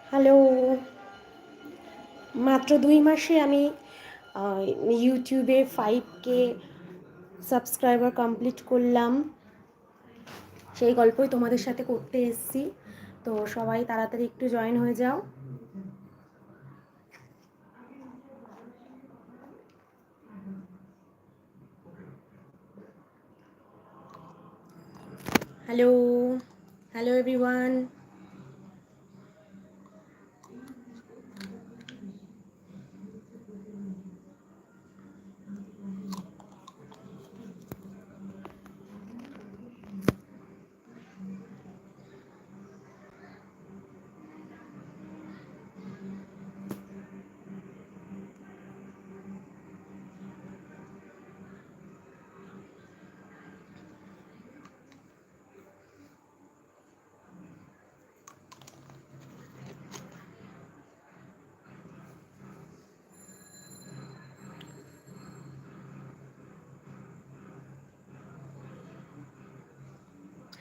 Hello. মাত্র 2 মাসে আমি ইউটিউবে 5K সাবস্ক্রাইবার কমপ্লিট করলাম। সেই গল্পই তোমাদের সাথে করতে এসেছি। তো সবাই তাড়াতাড়ি একটু জয়েন হয়ে যাও। Hello, hello everyone.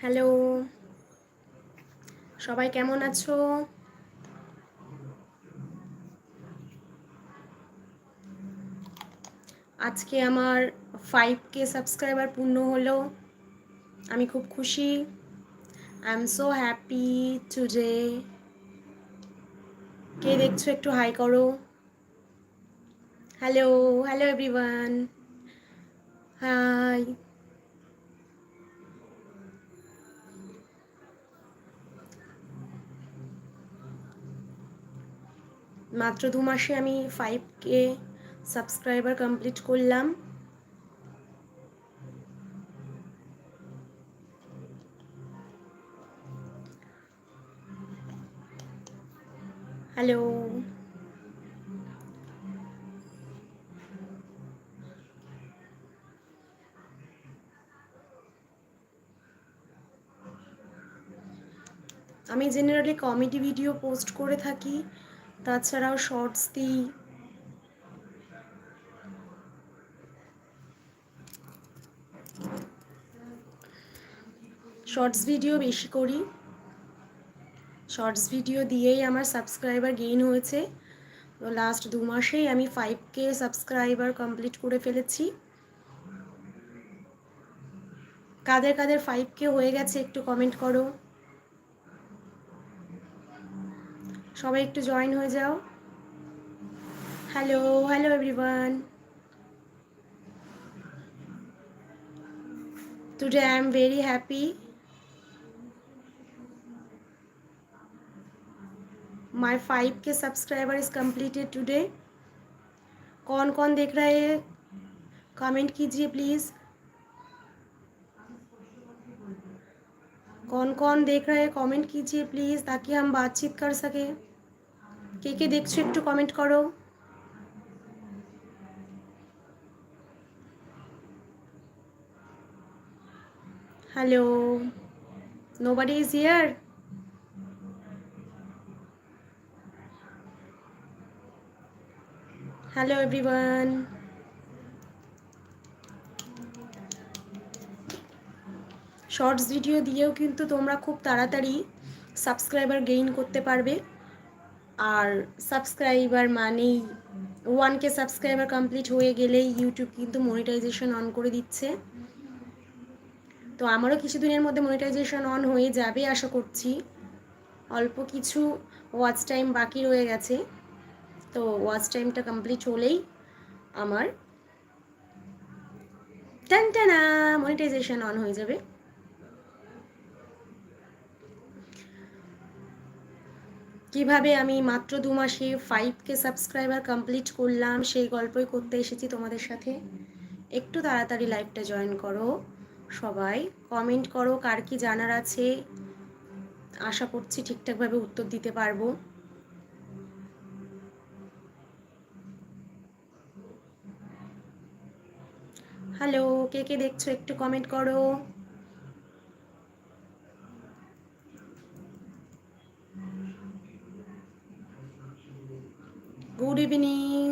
হ্যালো, সবাই কেমন আছো? আজকে আমার 5K সাবস্ক্রাইবার পূর্ণ হলো। আমি খুব খুশি। I am so happy today. কে দেখছো একটু হাই করো। Hello, hello everyone. হাই। মাত্র 2 মাসে আমি 5K সাবস্ক্রাইবার কমপ্লিট করলাম। হ্যালো, আমি জেনারেলি কমেডি ভিডিও পোস্ট করে থাকি, তাছাড়াও শর্টস দিই। শর্টস ভিডিও বেশি করি। শর্টস ভিডিও দিয়েই আমার সাবস্ক্রাইবার গেইন হয়েছে। তো লাস্ট 2 মাসেই আমি 5K সাবস্ক্রাইবার কমপ্লিট করে ফেলেছি। কাদের কাদের 5K হয়ে গেছে একটু কমেন্ট করো। সবাই একটু জয়েন হয়ে যাও। Hello, hello everyone. Today I am very happy. My 5K subscriber is completed today. कौन कौन देख रहा है कमेंट कीजिए प्लीज़। कौन कौन देख रहा है कमेंट कीजिए प्लीज़, ताकि हम बातचीत कर सके। के देखছো একটু कमेंट करो। Hello, nobody is here. Hello everyone. Shorts video দিয়েও কিন্তু তোমরা খুব তাড়াতাড়ি সাবস্ক্রাইবার গেইন করতে পারবে। আর সাবস্ক্রাইবার মানেই 1K সাবস্ক্রাইবার কমপ্লিট হয়ে গেলেই ইউটিউব কিন্তু মনিটাইজেশন অন করে দিচ্ছে। তো আমারও কিছুদিনের মধ্যে মনিটাইজেশন অন হয়ে যাবে আশা করছি। অল্প কিছু ওয়াচ টাইম বাকি রয়ে গেছে। তো ওয়াচ টাইমটা কমপ্লিট হলেই আমার টানটানা মনিটাইজেশন অন হয়ে যাবে। কিভাবে আমি মাত্র 2 মাসে 5K সাবস্ক্রাইবার কমপ্লিট করলাম সেই গল্পই করতে এসেছি তোমাদের সাথে। একটু তাড়াতাড়ি লাইভটা জয়েন করো, সবাই কমেন্ট করো কার কি জানার আছে। আশা করছি ঠিকঠাকভাবে উত্তর দিতে পারবো। হ্যালো, কে দেখছো একটু কমেন্ট করো। Good evening.